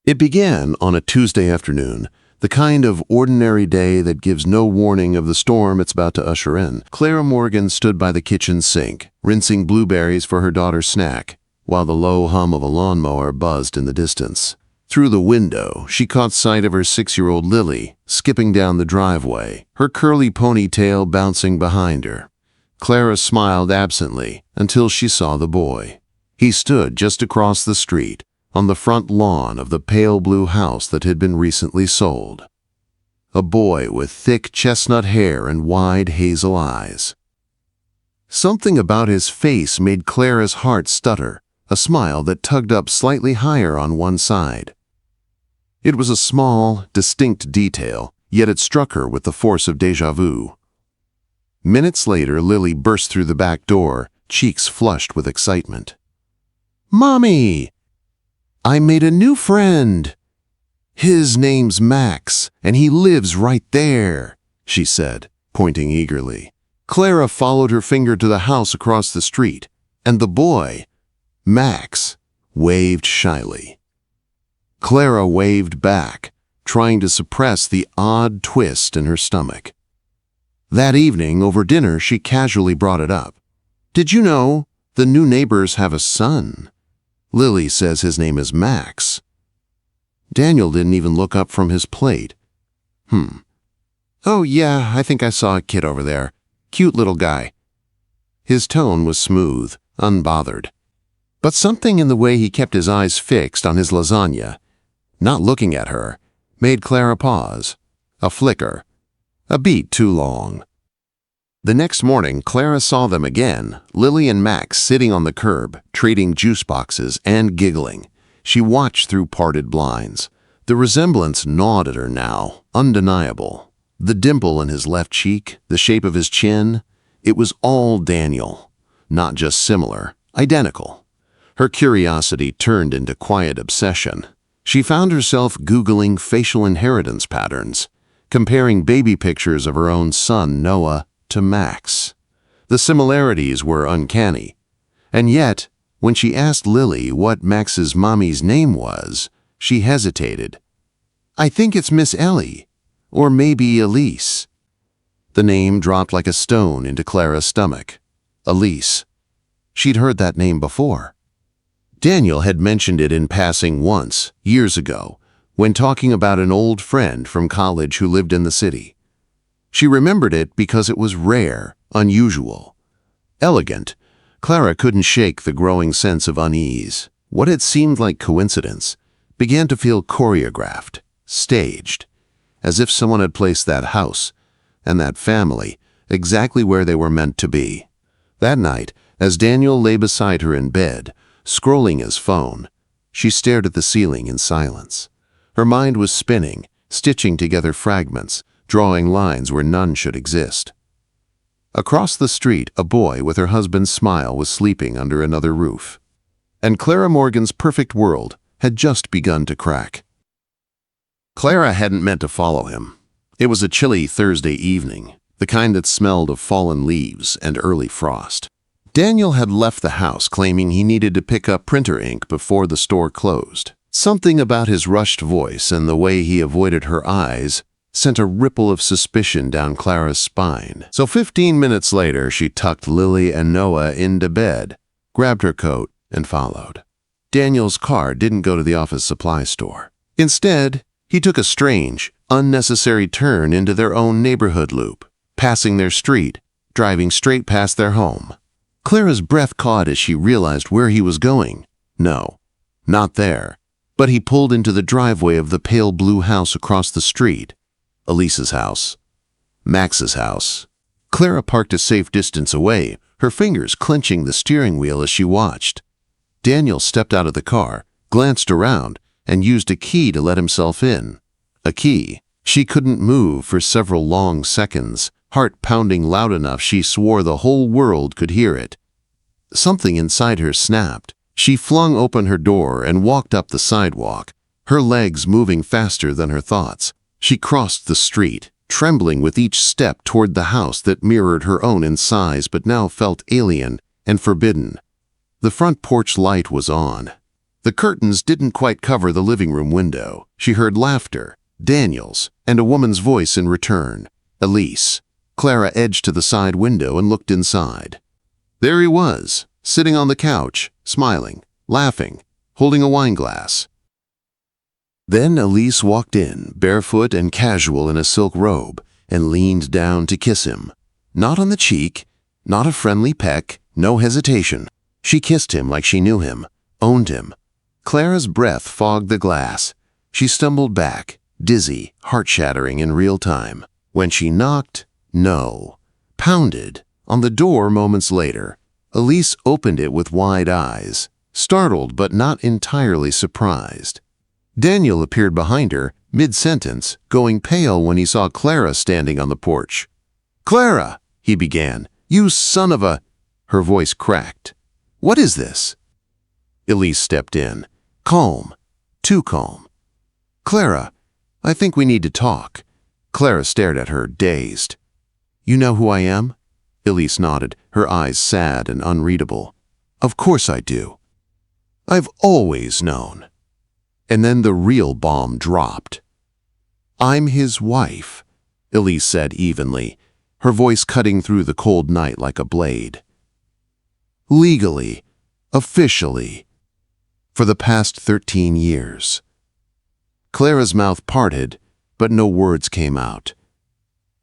It began on a Tuesday afternoon, the kind of ordinary day that gives no warning of the storm it's about to usher in. Clara Morgan stood by the kitchen sink, rinsing blueberries for her daughter's snack, while the low hum of a lawnmower buzzed in the distance. Through the window, she caught sight of her 6-year-old Lily, skipping down the driveway, her curly ponytail bouncing behind her. Clara smiled absently until she saw the boy. He stood just across the street, on the front lawn of the pale blue house that had been recently sold. A boy with thick chestnut hair and wide hazel eyes. Something about his face made Clara's heart stutter, a smile that tugged up slightly higher on one side. It was a small, distinct detail, yet it struck her with the force of déjà vu. Minutes later, Lily burst through the back door, cheeks flushed with excitement. "Mommy! I made a new friend. His name's Max, and he lives right there," she said, pointing eagerly. Clara followed her finger to the house across the street, and the boy, Max, waved shyly. Clara waved back, trying to suppress the odd twist in her stomach. That evening, over dinner, she casually brought it up. "Did you know the new neighbors have a son? Lily says his name is Max." Daniel didn't even look up from his plate. "Oh yeah, I think I saw a kid over there. Cute little guy." His tone was smooth, unbothered. But something in the way he kept his eyes fixed on his lasagna, not looking at her, made Clara pause. A flicker. A beat too long. The next morning, Clara saw them again, Lily and Max sitting on the curb, trading juice boxes and giggling. She watched through parted blinds. The resemblance gnawed at her now, undeniable. The dimple in his left cheek, the shape of his chin, it was all Daniel. Not just similar, identical. Her curiosity turned into quiet obsession. She found herself Googling facial inheritance patterns, comparing baby pictures of her own son, Noah, to Max. The similarities were uncanny. And yet, when she asked Lily what Max's mommy's name was, she hesitated. "I think it's Miss Ellie, or maybe Elise." The name dropped like a stone into Clara's stomach. Elise. She'd heard that name before. Daniel had mentioned it in passing once, years ago, when talking about an old friend from college who lived in the city. She remembered it because it was rare, unusual. Elegant, Clara couldn't shake the growing sense of unease. What had seemed like coincidence began to feel choreographed, staged, as if someone had placed that house and that family exactly where they were meant to be. That night, as Daniel lay beside her in bed, scrolling his phone, she stared at the ceiling in silence. Her mind was spinning, stitching together fragments, drawing lines where none should exist. Across the street, a boy with her husband's smile was sleeping under another roof. And Clara Morgan's perfect world had just begun to crack. Clara hadn't meant to follow him. It was a chilly Thursday evening, the kind that smelled of fallen leaves and early frost. Daniel had left the house claiming he needed to pick up printer ink before the store closed. Something about his rushed voice and the way he avoided her eyes sent a ripple of suspicion down Clara's spine. So 15 minutes later, she tucked Lily and Noah into bed, grabbed her coat, and followed. Daniel's car didn't go to the office supply store. Instead, he took a strange, unnecessary turn into their own neighborhood loop, passing their street, driving straight past their home. Clara's breath caught as she realized where he was going. No, not there. But he pulled into the driveway of the pale blue house across the street. Elise's house. Max's house. Clara parked a safe distance away, her fingers clenching the steering wheel as she watched. Daniel stepped out of the car, glanced around, and used a key to let himself in. A key. She couldn't move for several long seconds, heart pounding loud enough she swore the whole world could hear it. Something inside her snapped. She flung open her door and walked up the sidewalk, her legs moving faster than her thoughts. She crossed the street, trembling with each step toward the house that mirrored her own in size but now felt alien and forbidden. The front porch light was on. The curtains didn't quite cover the living room window. She heard laughter, Daniel's, and a woman's voice in return, Elise. Clara edged to the side window and looked inside. There he was, sitting on the couch, smiling, laughing, holding a wine glass. Then Elise walked in, barefoot and casual in a silk robe, and leaned down to kiss him. Not on the cheek, not a friendly peck, no hesitation. She kissed him like she knew him, owned him. Clara's breath fogged the glass. She stumbled back, dizzy, heart-shattering in real time. When she knocked, no, pounded, on the door moments later, Elise opened it with wide eyes, startled but not entirely surprised. Daniel appeared behind her, mid-sentence, going pale when he saw Clara standing on the porch. "Clara," he began, "you son of a—" Her voice cracked. "What is this?" Elise stepped in, calm, too calm. "Clara, I think we need to talk." Clara stared at her, dazed. "You know who I am?" Elise nodded, her eyes sad and unreadable. "Of course I do. I've always known." And then the real bomb dropped. "I'm his wife," Elise said evenly, her voice cutting through the cold night like a blade. "Legally, officially, for the past 13 years. Clara's mouth parted, but no words came out.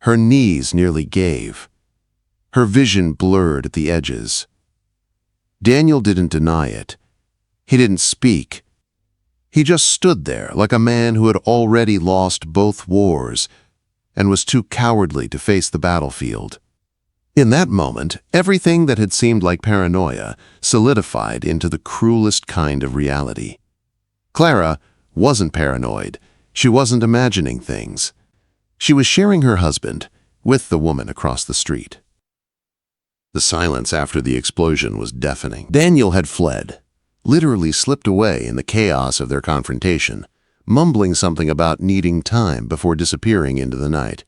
Her knees nearly gave. Her vision blurred at the edges. Daniel didn't deny it. He didn't speak. He just stood there like a man who had already lost both wars and was too cowardly to face the battlefield. In that moment, everything that had seemed like paranoia solidified into the cruelest kind of reality. Clara wasn't paranoid. She wasn't imagining things. She was sharing her husband with the woman across the street. The silence after the explosion was deafening. Daniel had fled, literally slipped away in the chaos of their confrontation, mumbling something about needing time before disappearing into the night.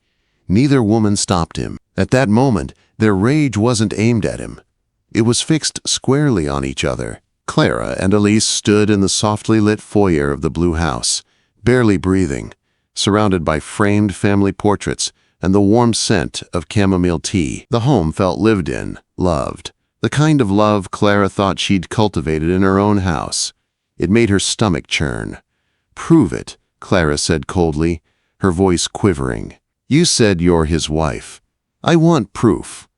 Neither woman stopped him. At that moment, their rage wasn't aimed at him. It was fixed squarely on each other. Clara and Elise stood in the softly lit foyer of the blue house, barely breathing, surrounded by framed family portraits and the warm scent of chamomile tea. The home felt lived in, loved, the kind of love Clara thought she'd cultivated in her own house. It made her stomach churn. "Prove it," Clara said coldly, her voice quivering. "You said you're his wife. I want proof."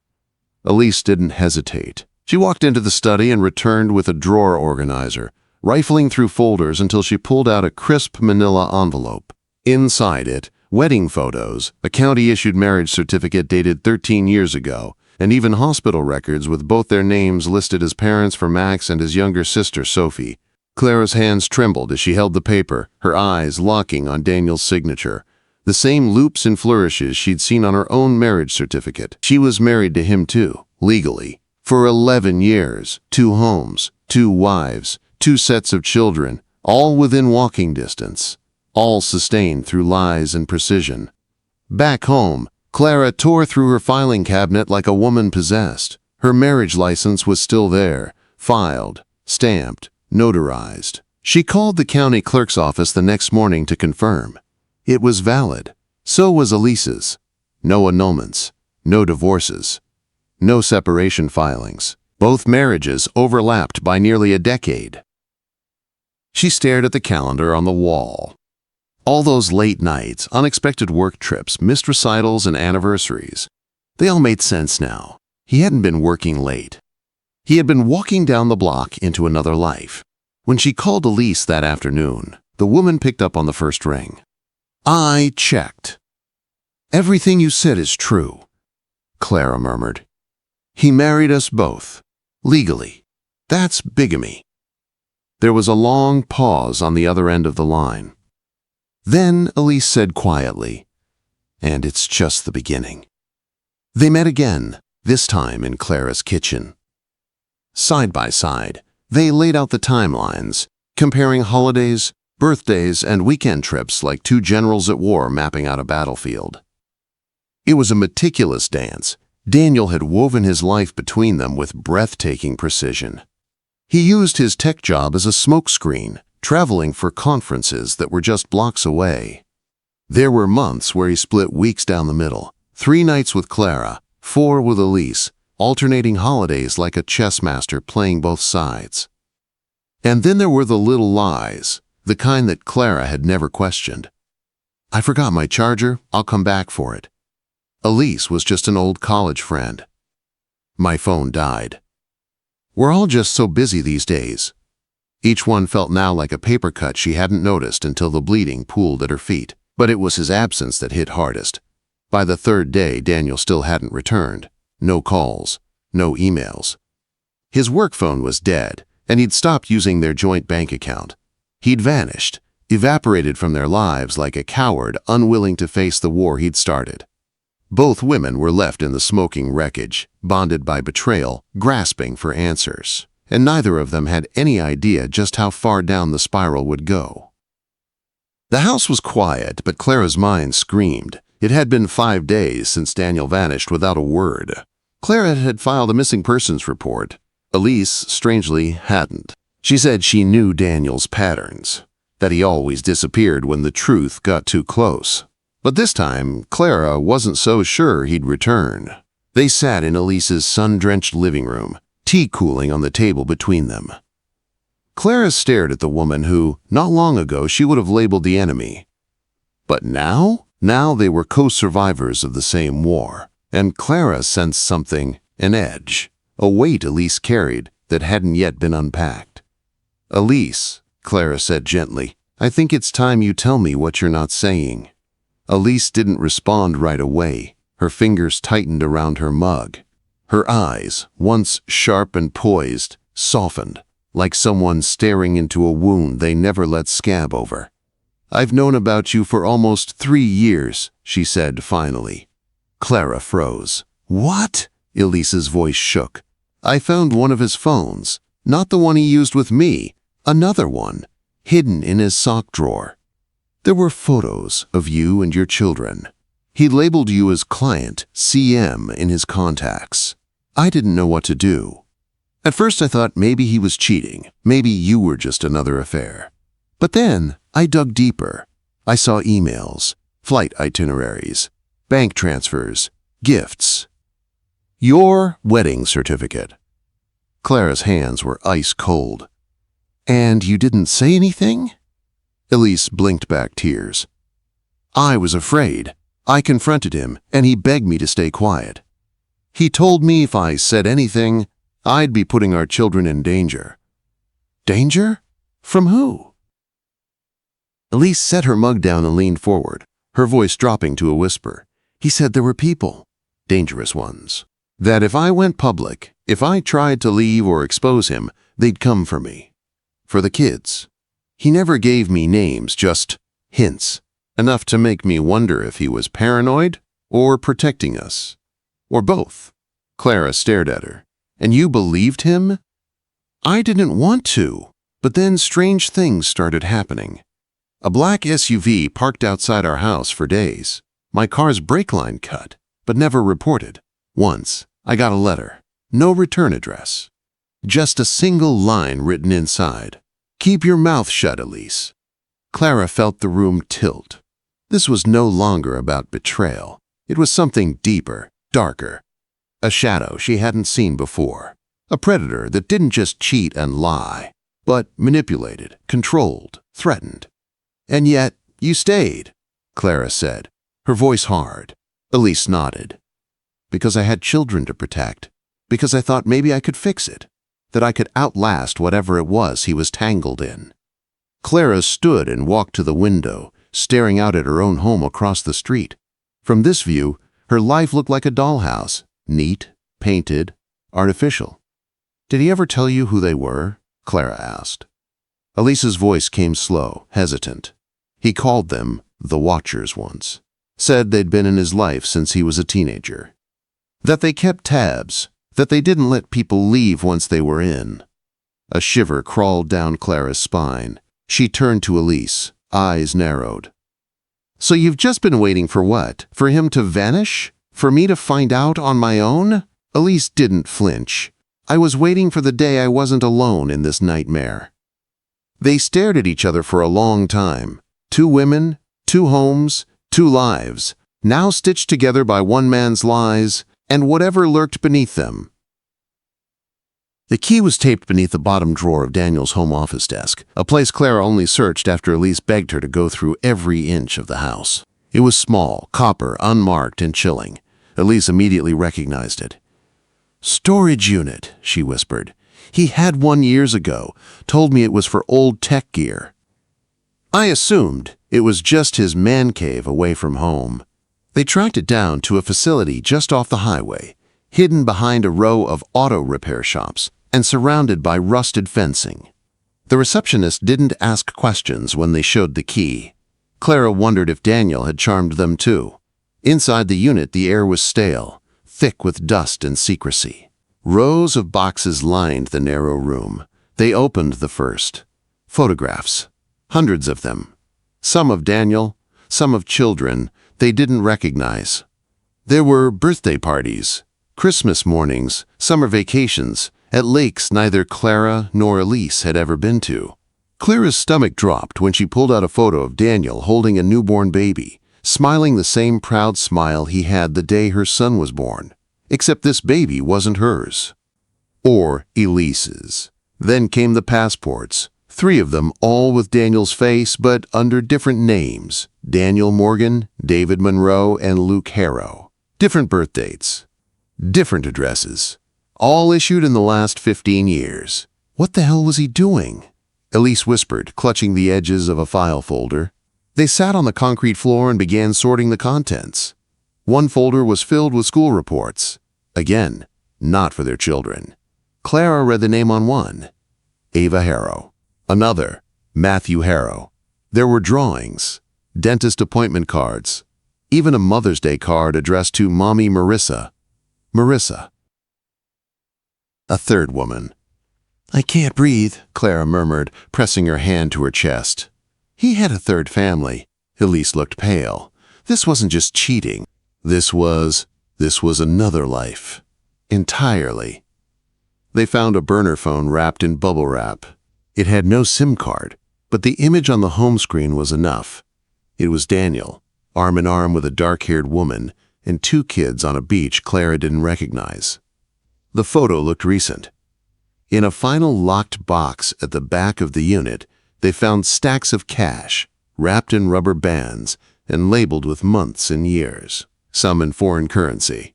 Elise didn't hesitate. She walked into the study and returned with a drawer organizer, rifling through folders until she pulled out a crisp manila envelope. Inside it, wedding photos, a county-issued marriage certificate dated 13 years ago, and even hospital records with both their names listed as parents for Max and his younger sister, Sophie. Clara's hands trembled as she held the paper, her eyes locking on Daniel's signature. The same loops and flourishes she'd seen on her own marriage certificate. She was married to him too, legally. For 11 years, 2 homes, 2 wives, 2 sets of children, all within walking distance, all sustained through lies and precision. Back home, Clara tore through her filing cabinet like a woman possessed. Her marriage license was still there, filed, stamped, notarized. She called the county clerk's office the next morning to confirm. It was valid. So was Elise's. No annulments, no divorces, no separation filings. Both marriages overlapped by nearly a decade. She stared at the calendar on the wall. All those late nights, unexpected work trips, missed recitals, and anniversaries. They all made sense now. He hadn't been working late. He had been walking down the block into another life. When she called Elise that afternoon, the woman picked up on the first ring. "I checked. Everything you said is true," Clara murmured. "He married us both, legally. That's bigamy." There was a long pause on the other end of the line. Then Elise said quietly, "And it's just the beginning." They met again, this time in Clara's kitchen. Side by side, they laid out the timelines, comparing holidays, birthdays, and weekend trips like 2 generals at war mapping out a battlefield. It was a meticulous dance. Daniel had woven his life between them with breathtaking precision. He used his tech job as a smokescreen, traveling for conferences that were just blocks away. There were months where he split weeks down the middle, 3 nights with Clara, 4 with Elise, alternating holidays like a chess master playing both sides. And then there were the little lies, the kind that Clara had never questioned. "I forgot my charger, I'll come back for it." Elise was just an old college friend. "My phone died." We're all just so busy these days. Each one felt now like a paper cut she hadn't noticed until the bleeding pooled at her feet. But it was his absence that hit hardest. By the 3rd day, Daniel still hadn't returned. No calls, no emails. His work phone was dead, and he'd stopped using their joint bank account. He'd vanished, evaporated from their lives like a coward unwilling to face the war he'd started. Both women were left in the smoking wreckage, bonded by betrayal, grasping for answers, and neither of them had any idea just how far down the spiral would go. The house was quiet, but Clara's mind screamed. It had been 5 days since Daniel vanished without a word. Clara had filed a missing persons report. Elise, strangely, hadn't. She said she knew Daniel's patterns, that he always disappeared when the truth got too close. But this time, Clara wasn't so sure he'd return. They sat in Elise's sun-drenched living room, tea cooling on the table between them. Clara stared at the woman who, not long ago, she would have labeled the enemy. But now they were co-survivors of the same war, and Clara sensed something, an edge, a weight Elise carried that hadn't yet been unpacked. "Elise," Clara said gently, "I think it's time you tell me what you're not saying." Elise didn't respond right away. Her fingers tightened around her mug. Her eyes, once sharp and poised, softened, like someone staring into a wound they never let scab over. "I've known about you for almost 3 years, she said finally. Clara froze. "What?" Elise's voice shook. "I found one of his phones, not the one he used with me, another one, hidden in his sock drawer. There were photos of you and your children. He labeled you as client, CM, in his contacts. I didn't know what to do. At first I thought maybe he was cheating, maybe you were just another affair. But then I dug deeper. I saw emails, flight itineraries, bank transfers, gifts. Your wedding certificate." Clara's hands were ice cold. "And you didn't say anything?" Elise blinked back tears. "I was afraid. I confronted him, and he begged me to stay quiet. He told me if I said anything, I'd be putting our children in danger." "Danger? From who?" Elise set her mug down and leaned forward, her voice dropping to a whisper. "He said there were people, dangerous ones, that if I went public, if I tried to leave or expose him, they'd come for me. For the kids. He never gave me names, just hints, enough to make me wonder if he was paranoid or protecting us. Or both." Clara stared at her. "And you believed him?" "I didn't want to, but then strange things started happening. A black SUV parked outside our house for days. My car's brake line cut, but never reported. Once, I got a letter. No return address. Just a single line written inside. 'Keep your mouth shut, Elise.'" Clara felt the room tilt. This was no longer about betrayal. It was something deeper, darker. A shadow she hadn't seen before. A predator that didn't just cheat and lie, but manipulated, controlled, threatened. "And yet, you stayed," Clara said, her voice hard. Elise nodded. "Because I had children to protect. Because I thought maybe I could fix it. That I could outlast whatever it was he was tangled in." Clara stood and walked to the window, staring out at her own home across the street. From this view, her life looked like a dollhouse. Neat, painted, artificial. "Did he ever tell you who they were?" Clara asked. Elise's voice came slow, hesitant. "He called them the Watchers once. Said they'd been in his life since he was a teenager. That they kept tabs, that they didn't let people leave once they were in." A shiver crawled down Clara's spine. She turned to Elise, eyes narrowed. "So you've just been waiting for what? For him to vanish? For me to find out on my own?" Elise didn't flinch. I was waiting for the day I wasn't alone in this nightmare." They stared at each other for a long time. Two women, two homes, two lives, now stitched together by one man's lies and whatever lurked beneath them. The key was taped beneath the bottom drawer of Daniel's home office desk, a place Clara only searched after Elise begged her to go through every inch of the house. It was small, copper, unmarked, and chilling. Elise immediately recognized it. "Storage unit," she whispered. "He had one years ago, told me it was for old tech gear." I assumed it was just his man cave away from home. They tracked it down to a facility just off the highway, hidden behind a row of auto repair shops and surrounded by rusted fencing. The receptionist didn't ask questions when they showed the key. Clara wondered if Daniel had charmed them too. Inside the unit, the air was stale, thick with dust and secrecy. Rows of boxes lined the narrow room. They opened the first. Photographs. Hundreds of them. Some of Daniel, some of children they didn't recognize. There were birthday parties, Christmas mornings, summer vacations, at lakes neither Clara nor Elise had ever been to. Clara's stomach dropped when she pulled out a photo of Daniel holding a newborn baby, smiling the same proud smile he had the day her son was born. Except this baby wasn't hers. Or Elise's. Then came the passports, 3 of them all with Daniel's face but under different names. Daniel Morgan, David Monroe, and Luke Harrow. Different birth dates. Different addresses. All issued in the last 15 years. What the hell was he doing? Elise whispered, clutching the edges of a file folder. They sat on the concrete floor and began sorting the contents. One folder was filled with school reports. Again, not for their children. Clara read the name on one. Ava Harrow. Another, Matthew Harrow. There were drawings, dentist appointment cards, even a Mother's Day card addressed to Mommy Marissa. Marissa. A third woman. "I can't breathe," Clara murmured, pressing her hand to her chest. He had a third family. Elise looked pale. This wasn't just cheating. This was another life. Entirely. They found a burner phone wrapped in bubble wrap. It had no SIM card, but the image on the home screen was enough. It was Daniel, arm in arm with a dark-haired woman, and 2 kids on a beach Clara didn't recognize. The photo looked recent. In a final locked box at the back of the unit, they found stacks of cash, wrapped in rubber bands and labeled with months and years, some in foreign currency.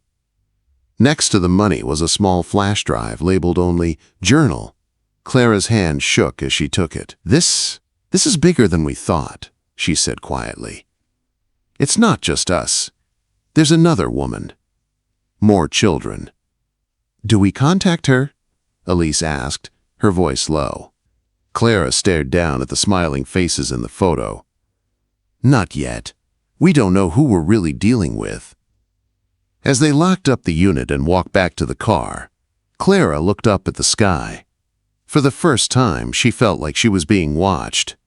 Next to the money was a small flash drive labeled only Journal. Clara's hand shook as she took it. This is bigger than we thought," she said quietly. "It's not just us. There's another woman. More children." "Do we contact her?" Elise asked, her voice low. Clara stared down at the smiling faces in the photo. "Not yet. We don't know who we're really dealing with." As they locked up the unit and walked back to the car, Clara looked up at the sky. For the first time, she felt like she was being watched.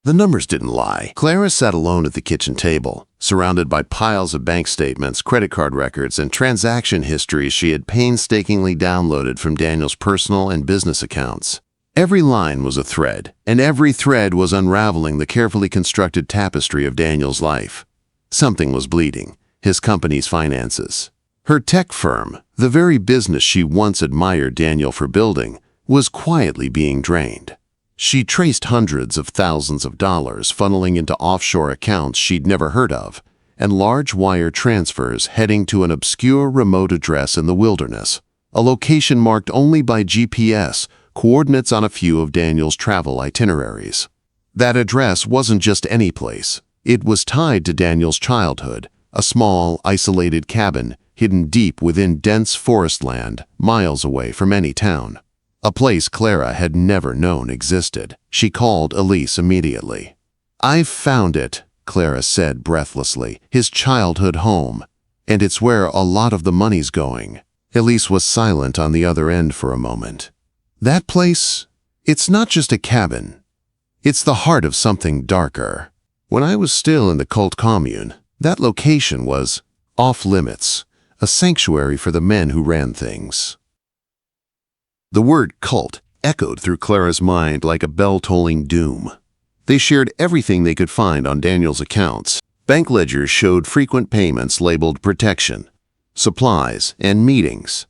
The numbers didn't lie. Clara sat alone at the kitchen table, surrounded by piles of bank statements, credit card records, and transaction histories she had painstakingly downloaded from Daniel's personal and business accounts. Every line was a thread, and every thread was unraveling the carefully constructed tapestry of Daniel's life. Something was bleeding, his company's finances. Her tech firm, the very business she once admired Daniel for building, was quietly being drained. She traced hundreds of thousands of dollars funneling into offshore accounts she'd never heard of, and large wire transfers heading to an obscure remote address in the wilderness, a location marked only by GPS, coordinates on a few of Daniel's travel itineraries. That address wasn't just any place. It was tied to Daniel's childhood, a small, isolated cabin hidden deep within dense forest land, miles away from any town. A place Clara had never known existed. She called Elise immediately. "I've found it," Clara said breathlessly, "his childhood home. And it's where a lot of the money's going." Elise was silent on the other end for a moment. "That place, it's not just a cabin. It's the heart of something darker. When I was still in the cult commune, that location was off limits, a sanctuary for the men who ran things." The word cult echoed through Clara's mind like a bell-tolling doom. They shared everything they could find on Daniel's accounts. Bank ledgers showed frequent payments labeled protection, supplies, and meetings.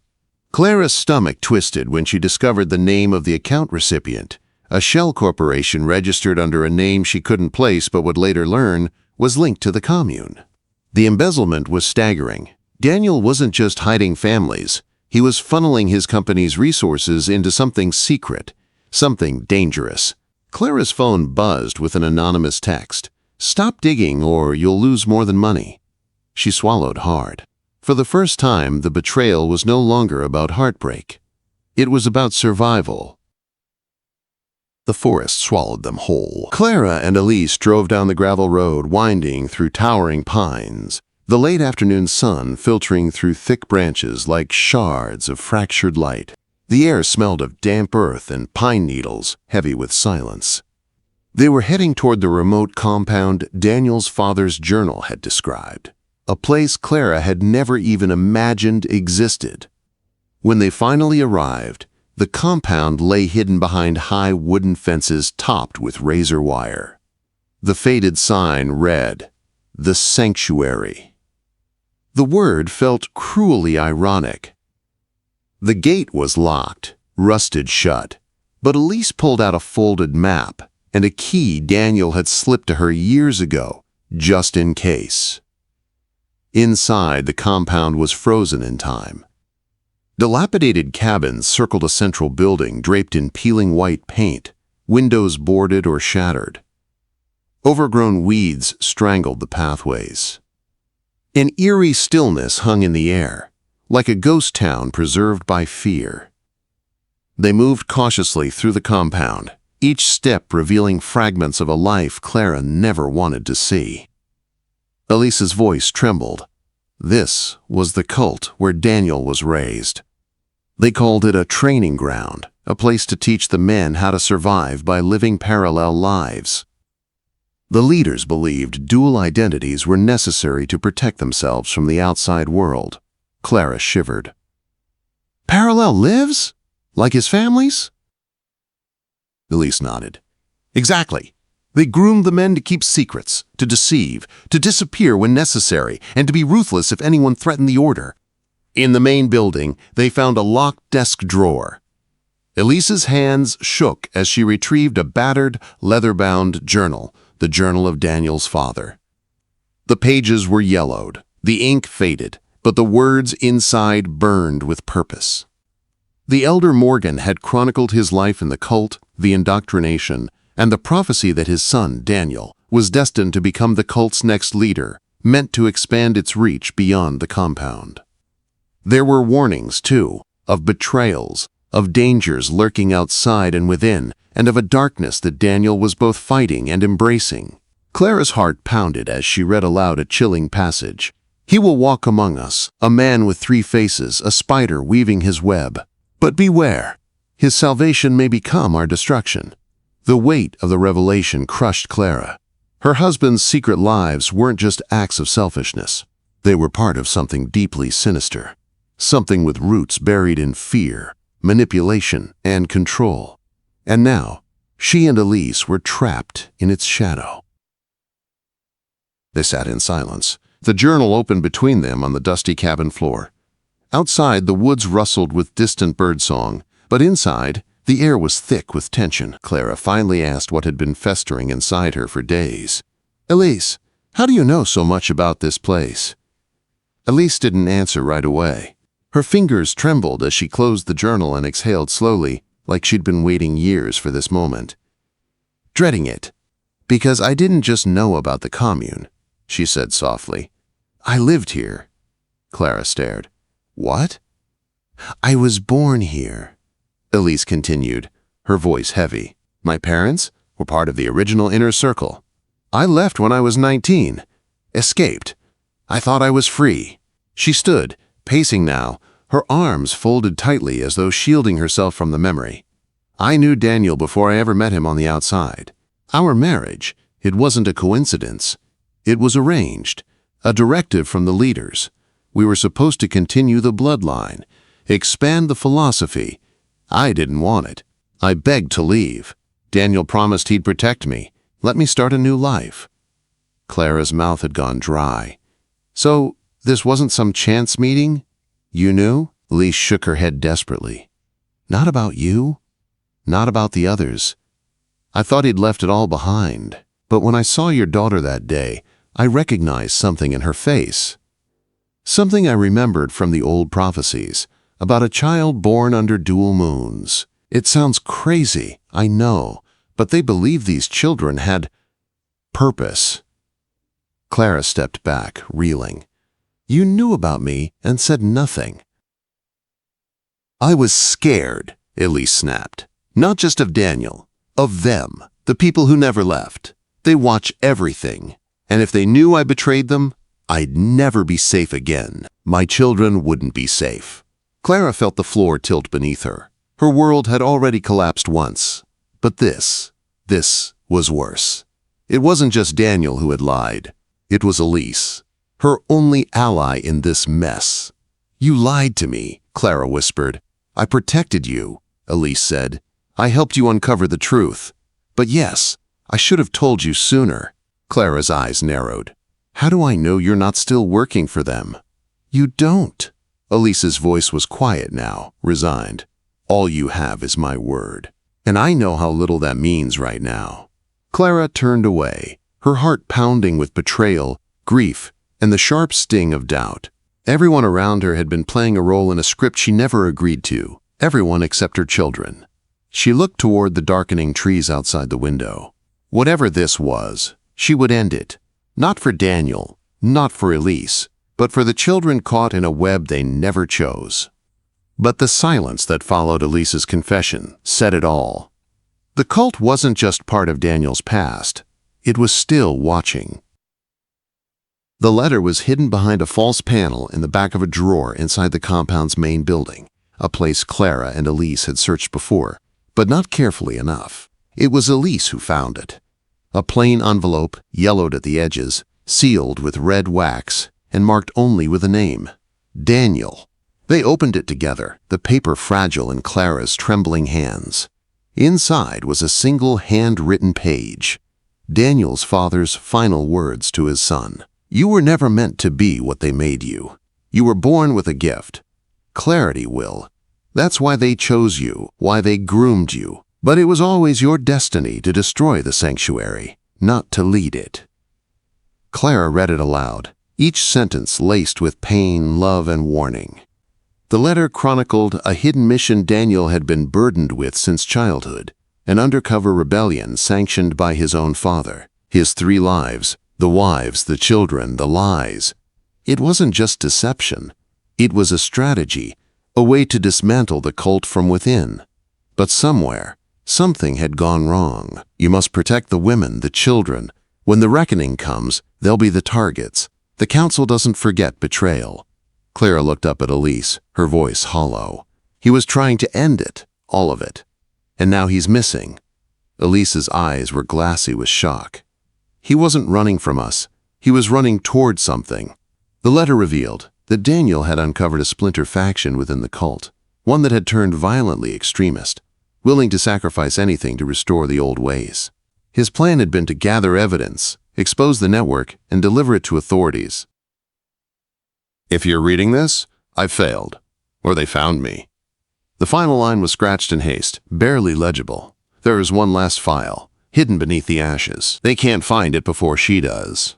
Clara's stomach twisted when she discovered the name of the account recipient, a shell corporation registered under a name she couldn't place but would later learn was linked to the commune. The embezzlement was staggering. Daniel wasn't just hiding families. He was funneling his company's resources into something secret, something dangerous. Clara's phone buzzed with an anonymous text. "Stop digging or you'll lose more than money." She swallowed hard. For the first time, the betrayal was no longer about heartbreak. It was about survival. The forest swallowed them whole. Clara and Elise drove down the gravel road, winding through towering pines, the late afternoon sun filtering through thick branches like shards of fractured light. The air smelled of damp earth and pine needles, heavy with silence. They were heading toward the remote compound Daniel's father's journal had described, a place Clara had never even imagined existed. When they finally arrived, the compound lay hidden behind high wooden fences topped with razor wire. The faded sign read, "The Sanctuary." The word felt cruelly ironic. The gate was locked, rusted shut, but Elise pulled out a folded map and a key Daniel had slipped to her years ago, just in case. Inside, the compound was frozen in time. Dilapidated cabins circled a central building draped in peeling white paint, windows boarded or shattered. Overgrown weeds strangled the pathways. An eerie stillness hung in the air, like a ghost town preserved by fear. They moved cautiously through the compound, each step revealing fragments of a life Clara never wanted to see. Elise's voice trembled. This was the cult where Daniel was raised. They called it a training ground, a place to teach the men how to survive by living parallel lives. The leaders believed dual identities were necessary to protect themselves from the outside world. Clara shivered. "Parallel lives? Like his family's?" Elise nodded. "Exactly. They groomed the men to keep secrets, to deceive, to disappear when necessary, and to be ruthless if anyone threatened the order." In the main building, they found a locked desk drawer. Elise's hands shook as she retrieved a battered, leather-bound journal, the journal of Daniel's father. The pages were yellowed, the ink faded, but the words inside burned with purpose. The elder Morgan had chronicled his life in the cult, the indoctrination, and the prophecy that his son, Daniel, was destined to become the cult's next leader, meant to expand its reach beyond the compound. There were warnings, too, of betrayals, of dangers lurking outside and within, and of a darkness that Daniel was both fighting and embracing. Clara's heart pounded as she read aloud a chilling passage. "He will walk among us, a man with 3 faces, a spider weaving his web. But beware, his salvation may become our destruction." The weight of the revelation crushed Clara. Her husband's secret lives weren't just acts of selfishness. They were part of something deeply sinister, something with roots buried in fear, manipulation, and control. And now, she and Elise were trapped in its shadow. They sat in silence, the journal open between them on the dusty cabin floor. Outside, the woods rustled with distant birdsong, but inside, the air was thick with tension. Clara finally asked what had been festering inside her for days. "Elise, how do you know so much about this place?" Elise didn't answer right away. Her fingers trembled as she closed the journal and exhaled slowly, like she'd been waiting years for this moment. "Dreading it. Because I didn't just know about the commune," she said softly. "I lived here." Clara stared. "What?" "I was born here," Elise continued, her voice heavy. "My parents were part of the original inner circle. I left when I was 19. Escaped. I thought I was free." She stood, pacing now, her arms folded tightly as though shielding herself from the memory. "I knew Daniel before I ever met him on the outside. Our marriage, it wasn't a coincidence. It was arranged, a directive from the leaders. We were supposed to continue the bloodline, expand the philosophy, I didn't want it. I begged to leave. Daniel promised he'd protect me, let me start a new life. Clara's mouth had gone dry. So, this wasn't some chance meeting? You knew? Elise shook her head desperately. Not about you. Not about the others. I thought he'd left it all behind. But when I saw your daughter that day, I recognized something in her face. Something I remembered from the old prophecies about a child born under dual moons. It sounds crazy, I know, but they believed these children had purpose. Clara stepped back, reeling. You knew about me and said nothing. I was scared, Elise snapped. Not just of Daniel, of them, the people who never left. They watch everything, and if they knew I betrayed them, I'd never be safe again. My children wouldn't be safe. Clara felt the floor tilt beneath her. Her world had already collapsed once, but this was worse. It wasn't just Daniel who had lied. It was Elise, her only ally in this mess. You lied to me, Clara whispered. I protected you, Elise said. I helped you uncover the truth. But yes, I should have told you sooner. Clara's eyes narrowed. How do I know you're not still working for them? You don't. Elise's voice was quiet now, resigned. All you have is my word. And I know how little that means right now. Clara turned away, her heart pounding with betrayal, grief, and the sharp sting of doubt. Everyone around her had been playing a role in a script she never agreed to, everyone except her children. She looked toward the darkening trees outside the window. Whatever this was, she would end it. Not for Daniel, not for Elise, but for the children caught in a web they never chose. But the silence that followed Elise's confession said it all. The cult wasn't just part of Daniel's past. It was still watching. The letter was hidden behind a false panel in the back of a drawer inside the compound's main building, a place Clara and Elise had searched before, but not carefully enough. It was Elise who found it. A plain envelope, yellowed at the edges, sealed with red wax, and marked only with a name, Daniel. They opened it together, the paper fragile in Clara's trembling hands. Inside was a single handwritten page. Daniel's father's final words to his son. You were never meant to be what they made you. You were born with a gift. Clarity, Will. That's why they chose you, why they groomed you. But it was always your destiny to destroy the sanctuary, not to lead it. Clara read it aloud, each sentence laced with pain, love, and warning. The letter chronicled a hidden mission Daniel had been burdened with since childhood, an undercover rebellion sanctioned by his own father. His 3 lives, the wives, the children, the lies. It wasn't just deception. It was a strategy, a way to dismantle the cult from within. But somewhere, something had gone wrong. You must protect the women, the children. When the reckoning comes, they'll be the targets. The council doesn't forget betrayal. Clara looked up at Elise, her voice hollow. He was trying to end it, all of it. And now he's missing. Elise's eyes were glassy with shock. He wasn't running from us. He was running toward something. The letter revealed that Daniel had uncovered a splinter faction within the cult, one that had turned violently extremist, willing to sacrifice anything to restore the old ways. His plan had been to gather evidence, expose the network, and deliver it to authorities. If you're reading this, I failed, or they found me. The final line was scratched in haste, barely legible. There is one last file, hidden beneath the ashes. They can't find it before she does.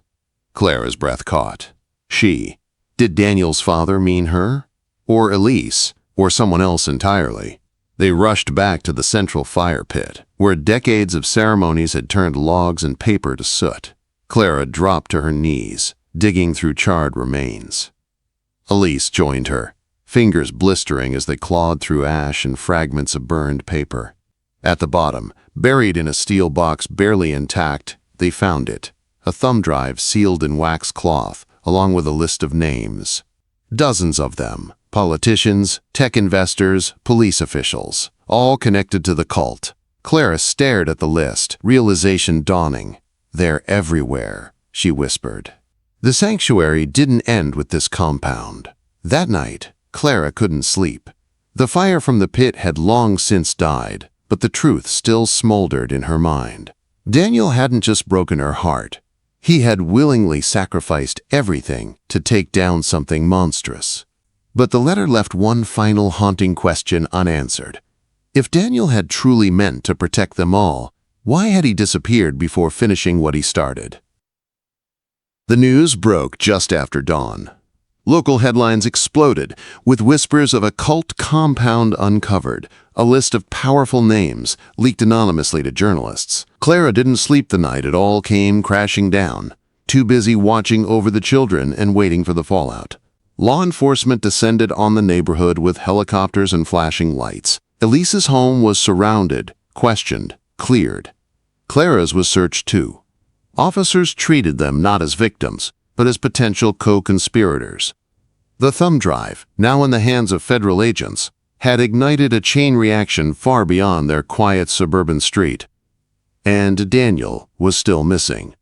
Clara's breath caught. She. Did Daniel's father mean her? Or Elise? Or someone else entirely? They rushed back to the central fire pit, where decades of ceremonies had turned logs and paper to soot. Clara dropped to her knees, digging through charred remains. Elise joined her, fingers blistering as they clawed through ash and fragments of burned paper. At the bottom, buried in a steel box barely intact, they found it, a thumb drive sealed in wax cloth, along with a list of names. Dozens of them, politicians, tech investors, police officials, all connected to the cult. Clara stared at the list, realization dawning. They're everywhere, she whispered. The sanctuary didn't end with this compound. That night, Clara couldn't sleep. The fire from the pit had long since died, but the truth still smoldered in her mind. Daniel hadn't just broken her heart. He had willingly sacrificed everything to take down something monstrous. But the letter left one final haunting question unanswered. If Daniel had truly meant to protect them all, why had he disappeared before finishing what he started? The news broke just after dawn. Local headlines exploded, with whispers of a cult compound uncovered, a list of powerful names leaked anonymously to journalists. Clara didn't sleep the night it all came crashing down, too busy watching over the children and waiting for the fallout. Law enforcement descended on the neighborhood with helicopters and flashing lights. Elise's home was surrounded, questioned, cleared. Clara's was searched too. Officers treated them not as victims, but as potential co-conspirators. The thumb drive, now in the hands of federal agents, had ignited a chain reaction far beyond their quiet suburban street. And Daniel was still missing.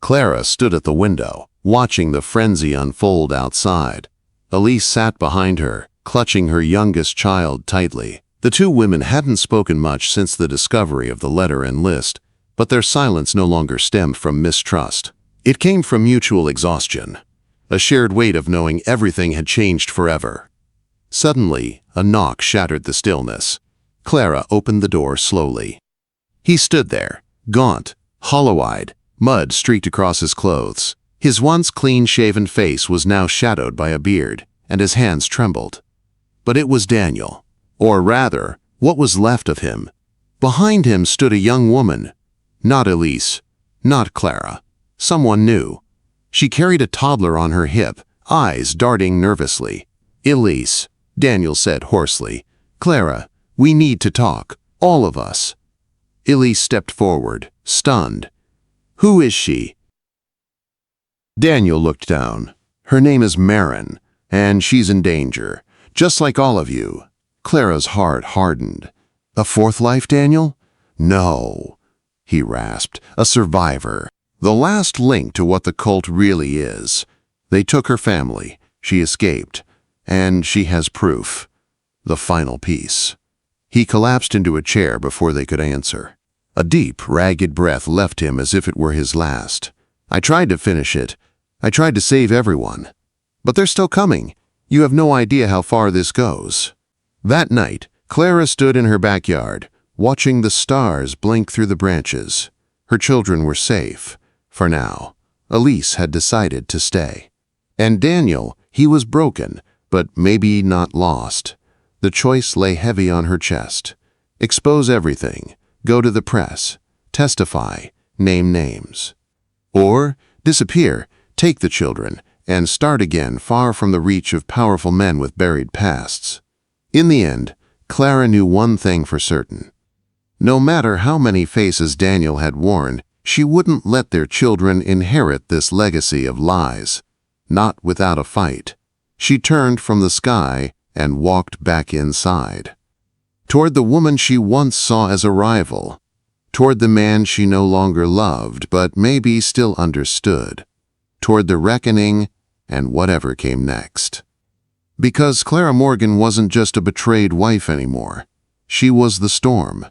Clara stood at the window, watching the frenzy unfold outside. Elise sat behind her, clutching her youngest child tightly. The two women hadn't spoken much since the discovery of the letter and list, but their silence no longer stemmed from mistrust. It came from mutual exhaustion, a shared weight of knowing everything had changed forever. Suddenly, a knock shattered the stillness. Clara opened the door slowly. He stood there, gaunt, hollow-eyed, mud streaked across his clothes. His once clean-shaven face was now shadowed by a beard, and his hands trembled. But it was Daniel, or rather, what was left of him. Behind him stood a young woman, not Elise, not Clara. Someone new. She carried a toddler on her hip, eyes darting nervously. "Elise," Daniel said hoarsely. "Clara, we need to talk, all of us." Elise stepped forward, stunned. "Who is she?" Daniel looked down. "Her name is Marin, and she's in danger, just like all of you." Clara's heart hardened. "A fourth life, Daniel?" "No," he rasped. "A survivor. The last link to what the cult really is. They took her family, she escaped, and she has proof. The final piece." He collapsed into a chair before they could answer. A deep, ragged breath left him as if it were his last. "I tried to finish it. I tried to save everyone. But they're still coming. You have no idea how far this goes." That night, Clara stood in her backyard, watching the stars blink through the branches. Her children were safe. For now, Elise had decided to stay. And Daniel, he was broken, but maybe not lost. The choice lay heavy on her chest. Expose everything, go to the press, testify, name names. Or disappear, take the children, and start again far from the reach of powerful men with buried pasts. In the end, Clara knew one thing for certain. No matter how many faces Daniel had worn, she wouldn't let their children inherit this legacy of lies. Not without a fight. She turned from the sky and walked back inside. Toward the woman she once saw as a rival. Toward the man she no longer loved, but maybe still understood. Toward the reckoning and whatever came next. Because Clara Morgan wasn't just a betrayed wife anymore. She was the storm.